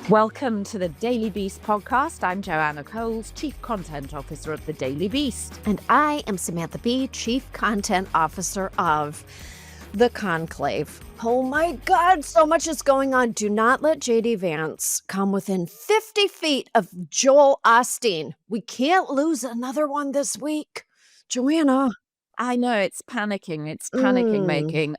Welcome to the Daily Beast podcast. I'm Joanna Coles, Chief Content Officer of the Daily Beast. And I am Samantha Bee, Chief Content Officer of The Conclave. Oh my God, so much is going on. Do not let JD Vance come within 50 feet of Joel Osteen. We can't lose another one this week. Joanna. I know, it's panicking. It's panicking making.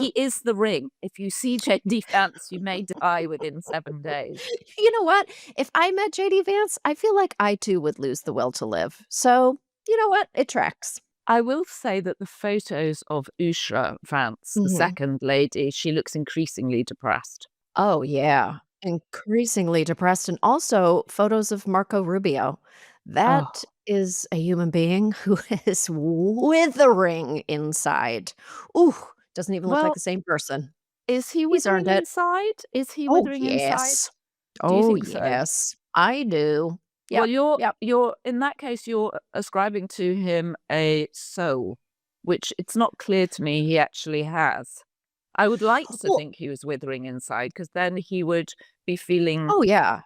He is the ring. If you see JD Vance, you may die within 7 days. You know what? If I met JD Vance, I feel like I too would lose the will to live. So, you know what? It tracks. I will say that the photos of Usha Vance, the second lady, she looks increasingly depressed. Oh, yeah. Increasingly depressed. And also photos of Marco Rubio. That is a human being who is withering inside. Ooh, doesn't even look like the same person. Is he He's earned withering it. inside? Is he Oh, withering inside? yes. Do you Oh, think so? yes. I do. Well, Yep. you're in that case, you're ascribing to him a soul, which it's not clear to me he actually has. I would like to Well, think he was withering inside, because then he would be feeling oh, yeah.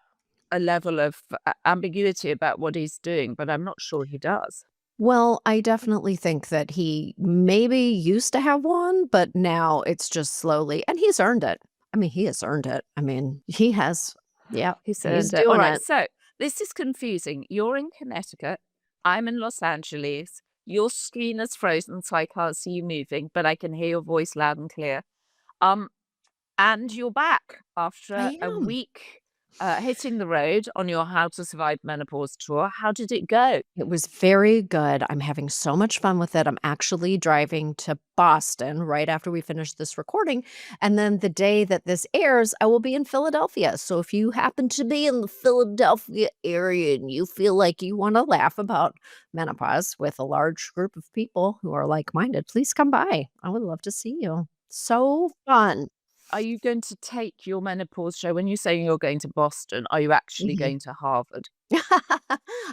a level of ambiguity about what he's doing, but I'm not sure he does. Well, I definitely think that he maybe used to have one, but now it's just slowly, and he's earned it. I mean, he has earned it. I mean, he has. Yeah, He he's said, all doing right, it. so this is confusing. You're in Connecticut. I'm in Los Angeles. Your screen is frozen, so I can't see you moving, but I can hear your voice loud and clear. And you're back after I a am. week hitting the road on your How to Survive Menopause tour. How did it go? It was very good. I'm having so much fun with it. I'm actually driving to Boston right after we finish this recording. And then the day that this airs, I will be in Philadelphia. So if you happen to be in the Philadelphia area and you feel like you want to laugh about menopause with a large group of people who are like-minded, please come by. I would love to see you. So fun. Are you going to take your menopause show? When you say you're going to Boston, are you actually Mhm. going to Harvard?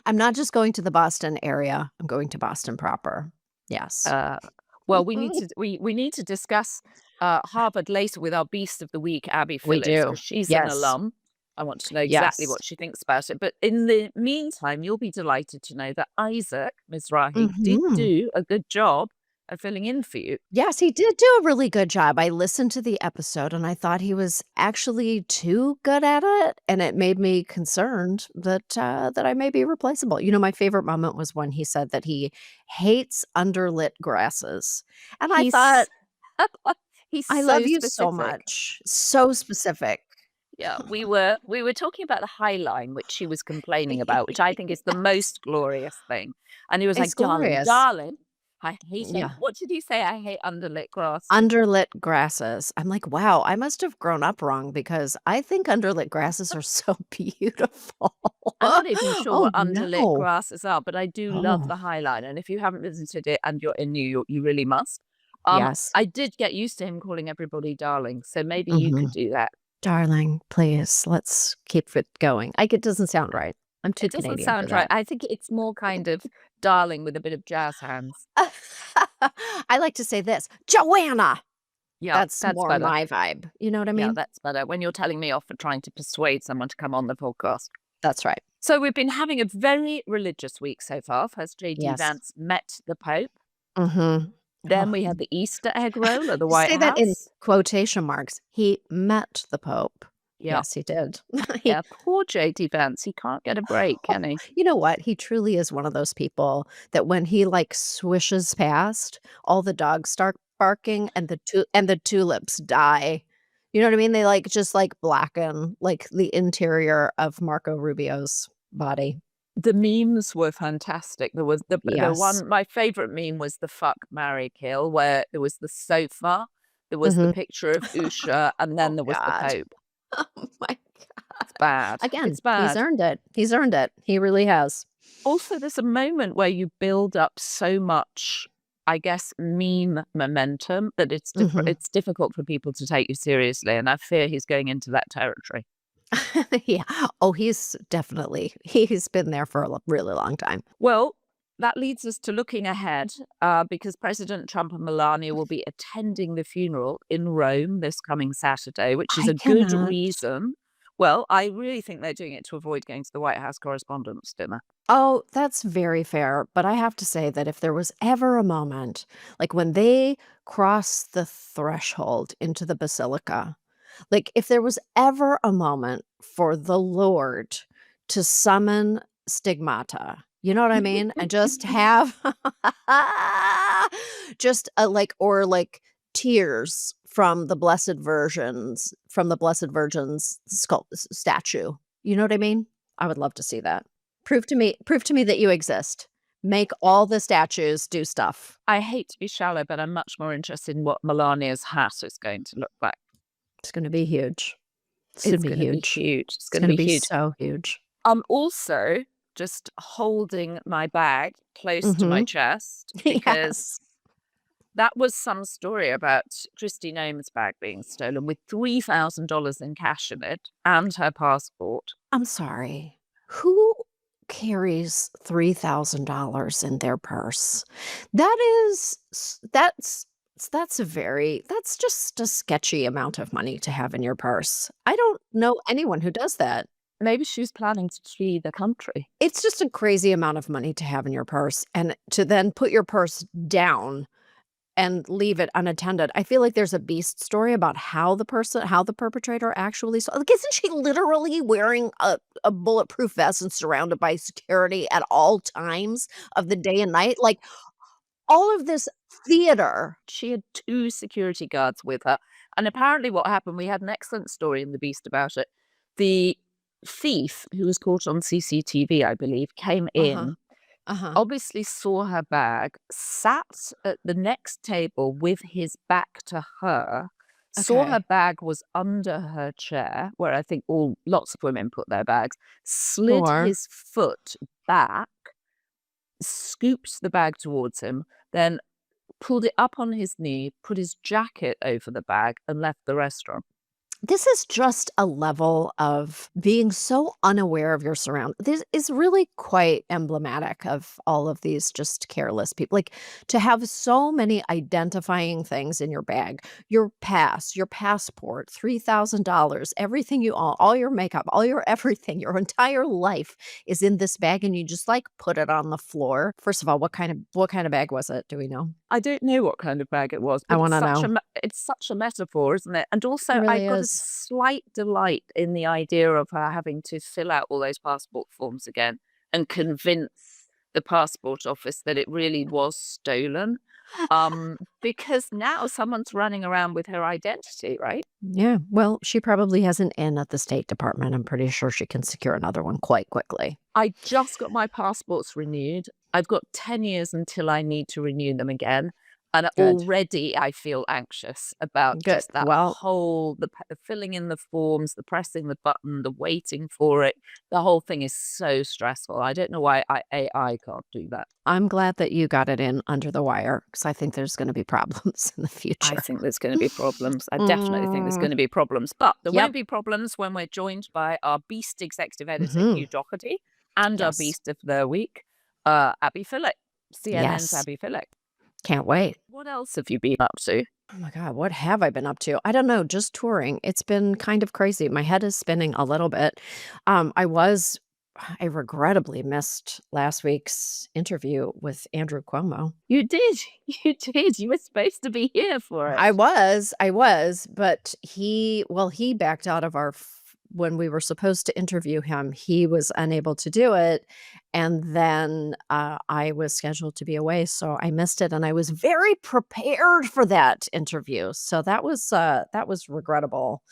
I'm not just going to the Boston area. I'm going to Boston proper. Yes. Well, we need to discuss Harvard later with our Beast of the Week, Abby We Phillips, do. because she's an Yes. alum. I want to know exactly Yes. what she thinks about it. But in the meantime, you'll be delighted to know that Isaac Mizrahi did Mhm. do a good job at filling in for you. Yes, he did do a really good job. I listened to the episode, and I thought he was actually too good at it, and it made me concerned that I may be replaceable. You know, my favorite moment was when he said that he hates underlit grasses, and I He's thought, he's "I so love you so specific. much." So specific. Yeah, we were talking about the High Line, which she was complaining about, which I think is the most glorious thing. And he was It's like, "Darling, glorious. darling, I hate it." Yeah. What did he say? I hate underlit grass. Underlit grasses. I'm like, "Wow, I must have grown up wrong because I think underlit grasses are so beautiful." I'm not even sure Oh, what underlit no. grasses are, but I do love Oh, the High Line. And if you haven't visited it and you're in New York, you really must. yes. I did get used to him calling everybody darling, so maybe you could Mhm. do that. Darling, please, let's keep it going. It doesn't sound right. I'm too It doesn't Canadian for sound right. that. I think it's more kind of darling with a bit of jazz hands. I like to say this, "Joanna!" Yeah, That's that's more better. my vibe. You know what I Yeah, mean? that's better. When you're telling me off for trying to persuade someone to come on the podcast. That's right. So we've been having a very religious week so far. First, JD Yes. Vance met the Pope. Mhm. Then Oh, we had the Easter egg roll at the White say that in House. quotation marks. He met the Pope. Yeah, Yes, he did. He yeah. Poor JD Vance. He can't get a break, can he? You know what? He truly is one of those people that when he, like, swishes past, all the dogs start barking and the tulips die. You know what I mean? They, like, just, like, blacken, like, the interior of Marco Rubio's body. The memes were fantastic. There was the Yes. one, my favorite meme was the fuck, marry, kill, where there was the sofa, there was the Mhm. picture of Usha, and then Oh there was the god. Pope. Oh my It's god. bad. Again, It's he's bad. earned it. He's earned it. He really has. Also, there's a moment where you build up so much, I guess, meme momentum that Mhm. it's difficult for people to take you seriously, and I fear he's going into that territory. Yeah. Oh, he's been there for a really long time. Well, that leads us to looking ahead, because President Trump and Melania will be attending the funeral in Rome this coming Saturday, which is I a good cannot. reason Well, I really think they're doing it to avoid going to the White House Correspondents' Dinner. Oh, that's very fair, but I have to say that if there was ever a moment, like when they cross the threshold into the basilica, like if there was ever a moment for the Lord to summon stigmata, you know what I mean? And just have just like or like tears from the Blessed Virgin's statue. You know what I mean? I would love to see that. Prove to me that you exist. Make all the statues do stuff. I hate to be shallow, but I'm much more interested in what Melania's hat is going to look like. It's gonna be huge. It's gonna It's be gonna be huge. huge. It's It's gonna gonna be be huge. so huge. I'm also just holding my bag close to my Mhm. chest because Yes. that was some story about Kristi Noem's bag being stolen with $3,000 in cash in it and her passport. I'm sorry. Who carries $3,000 in their purse? That is s that's just a sketchy amount of money to have in your purse. I don't know anyone who does that. Maybe she was planning to flee the country. It's just a crazy amount of money to have in your purse and to then put your purse down and leave it unattended. I feel like there's a Beast story about how the perpetrator actually saw like, isn't she literally wearing a bulletproof vest and surrounded by security at all times of the day and night? Like, all of this theater. She had 2 security guards with her, and apparently what happened, we had an excellent story in The Beast about it. The thief, who was caught on CCTV, I believe, came Uh-huh, in, uh-huh. obviously saw her bag, sat at the next table with his back to her, saw her Okay. bag was under her chair, where I think lots of women put their bags, slid Sure. his foot back, scooped the bag towards him, then pulled it up on his knee, put his jacket over the bag, and left the restaurant. This is just a level of being so unaware of your surround this is really quite emblematic of all of these just careless people. Like, to have so many identifying things in your bag, your pass, your passport, $3,000, everything you own, all your makeup, all your everything, your entire life is in this bag, and you just, like, put it on the floor. First of all, what kind of bag was it? Do we know? I don't know what kind of bag it was, I but wanna know. it's such a metaphor, isn't it? And It also, I really got a is. slight delight in the idea of her having to fill out all those passport forms again and convince the passport office that it really was stolen. Because now someone's running around with her identity, right? Yeah, well, she probably has an in at the State Department. I'm pretty sure she can secure another one quite quickly. I just got my passports renewed. I've got 10 years until I need to renew them again. And Good. already I feel anxious about Good. just that Well, whole, the filling in the forms, the pressing the button, the waiting for it. The whole thing is so stressful. I don't know why AI can't do that. I'm glad that you got it in under the wire because I think there's gonna be problems in the I future. think there's going to be problems. I definitely think there's Mm, going to be problems, but there yep. won't be problems when we're joined by our Beast executive editor, Hugh Mhm. Doherty, and our Yes. Beast of the Week, Abby Phillip, CNN's Yes. Abby Phillip. Can't wait. What else have you been up to? Oh my god, what have I been up to? I don't know, just touring. It's been kind of crazy. My head is spinning a little bit. I regrettably missed last week's interview with Andrew Cuomo. You did. You did. You were supposed to be here for I it. was, I was, but he backed out of our f when we were supposed to interview him, he was unable to do it, and then, I was scheduled to be away, so I missed it, and I was very prepared for that interview, so that was regrettable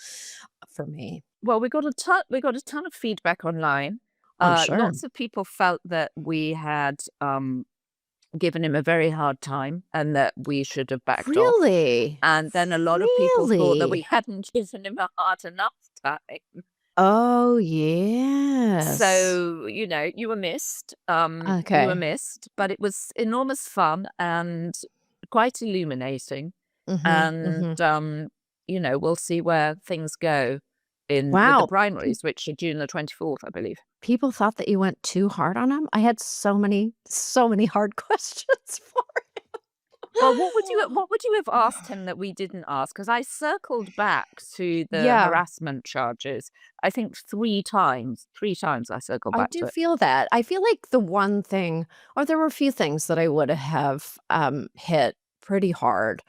for me. Well, we got a ton of feedback online. I'm sure. Lots of people felt that we had given him a very hard time and that we should have backed off. Really? And then a lot of people thought that we Really? hadn't given him a hard enough time. Oh, yes. So, you were missed. You were Okay. missed, but it was enormous fun and quite illuminating. Mhm, And, mhm. we'll see where things go in with the Wow. primaries, which are June the 24th, I believe. People thought that you went too hard on him? I had so many hard questions for him. Well, what would you have asked him that we didn't ask? Because I circled back to the Yeah, harassment charges, I think 3 times. 3 times I circled I back do to it. feel that. I feel like the one thing or there were a few things that I would have, hit pretty hard,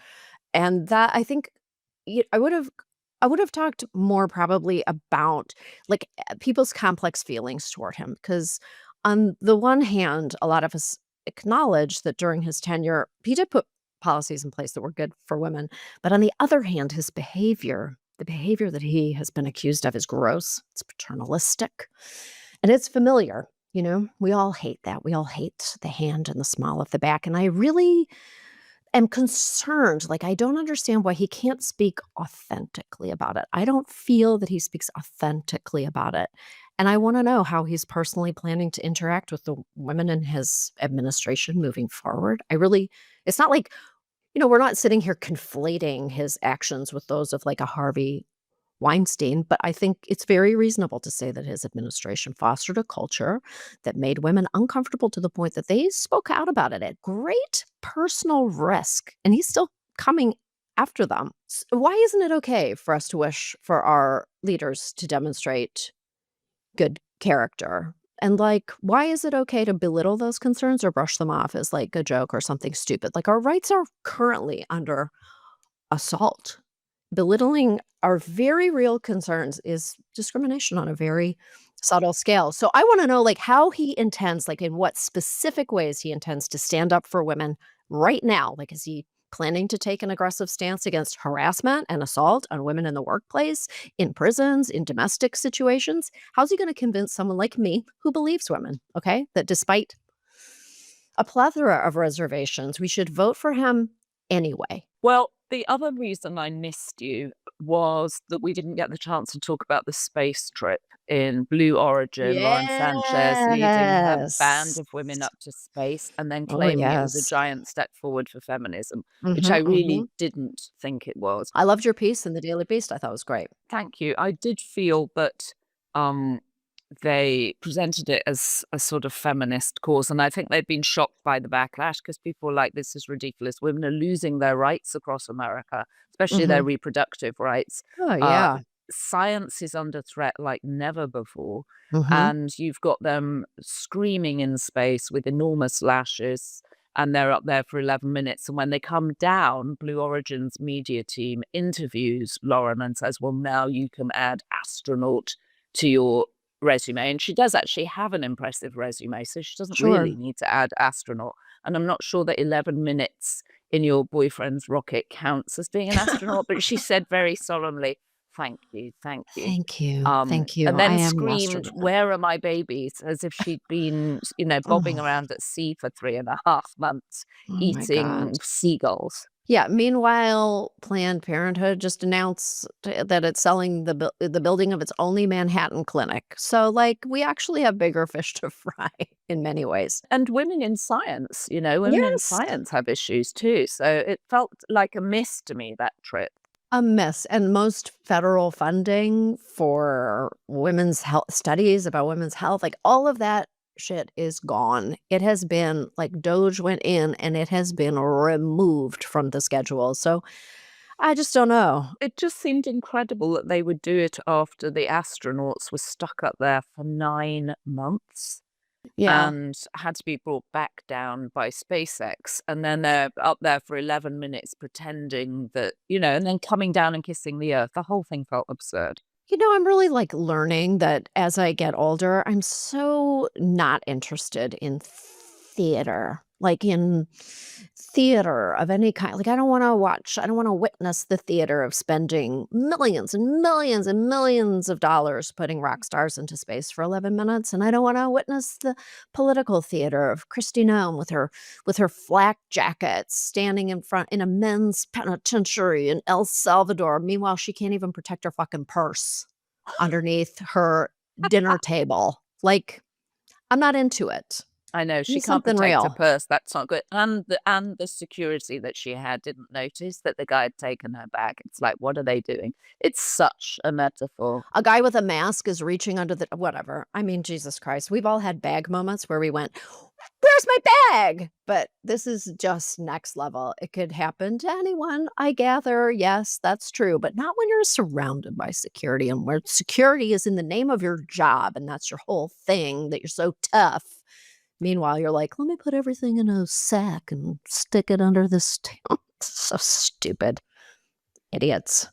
and that I think I would have talked more probably about, like, people's complex feelings toward him. Because on the one hand, a lot of us acknowledge that during his tenure, he did put policies in place that were good for women, but on the other hand, his behavior the behavior that he has been accused of is gross, it's paternalistic, and it's familiar, you know? We all hate that, we all hate the hand and the small of the back, and I really am concerned. Like, I don't understand why he can't speak authentically about it. I don't feel that he speaks authentically about it. And I want to know how he's personally planning to interact with the women in his administration moving forward. It's not like, we're not sitting here conflating his actions with those of like a Harvey Weinstein, but I think it's very reasonable to say that his administration fostered a culture that made women uncomfortable to the point that they spoke out about it at great personal risk, and he's still coming after them. Why isn't it okay for us to wish for our leaders to demonstrate good character? And like, why is it okay to belittle those concerns or brush them off as like a joke or something stupid? Like, our rights are currently under assault. Belittling our very real concerns is discrimination on a very subtle scale. So I wanna know, like, how he intends, like, in what specific ways he intends to stand up for women right now. Like, is he planning to take an aggressive stance against harassment and assault on women in the workplace, in prisons, in domestic situations? How's he gonna convince someone like me who believes women, okay, that despite a plethora of reservations, we should vote for him anyway? Well, the other reason I missed you was that we didn't get the chance to talk about the space trip in Blue Origin, Lauren Sanchez leading her band Yes. of women up to space and then Oh, claiming it was a yes. giant step forward for feminism, which I Mhm, really mhm. didn't think it was. I loved your piece in the Daily Beast, I thought it was great. Thank you. I did feel that um, they presented it as a sort of feminist cause, and I think they'd been shocked by the backlash because people were like, "This is ridiculous. Women are losing their rights across America, especially their Mhm. reproductive rights. Oh, Uh, yeah. Science is under threat like never before, Mhm. and you've got them screaming in space with enormous lashes." And they're up there for 11 minutes. And when they come down, Blue Origin's media team interviews Lauren and says, "Well, now you can add astronaut to your resume." And she does actually have an impressive resume, so she doesn't really Sure. need to add astronaut. And I'm not sure that 11 minutes in your boyfriend's rocket counts as being an astronaut, but she said very solemnly, "Thank you, thank you." Thank you. And I then am master screamed, with it. "Where are my babies?" as if she'd been, bobbing Oh, around at sea for 3.5 months oh my god. eating seagulls. Yeah, meanwhile, Planned Parenthood just announced that it's selling the building of its only Manhattan clinic. So, like, we actually have bigger fish to fry in many ways. And women in Yes. science have issues too. So it felt like a miss to me, that trip. A mess, and most federal funding for women's health studies about women's health, like, all of that shit is gone. It has been like, Doge went in, and it has been removed from the schedule, so I just don't know. It just seemed incredible that they would do it after the astronauts were stuck up there for 9 months Yeah, and had to be brought back down by SpaceX. And then they're up there for 11 minutes pretending that, and then coming down and kissing the earth. The whole thing felt absurd. I'm really, like, learning that as I get older, I'm so not interested in theater, like, in theater of any kind. Like, I don't wanna witness the theater of spending millions and millions and millions of dollars putting rock stars into space for 11 minutes, and I don't wanna witness the political theater of Kristi Noem with her flak jacket standing in front in a men's penitentiary in El Salvador. Meanwhile, she can't even protect her fucking purse underneath her dinner table. Like, I'm not into it. I know, Give she me can't something protect her real. purse, that's not good, and the security that she had didn't notice that the guy had taken her bag. It's like, what are they doing? It's such a metaphor. A guy with a mask is reaching under the whatever. I mean, Jesus Christ. We've all had bag moments where we went, "Where's my bag?" But this is just next level. It could happen to anyone, I gather. Yes, that's true, but not when you're surrounded by security and where security is in the name of your job and that's your whole thing, that you're so tough. Meanwhile, you're like, "Let me put everything in a sack and stick it under this" So stupid. Idiots.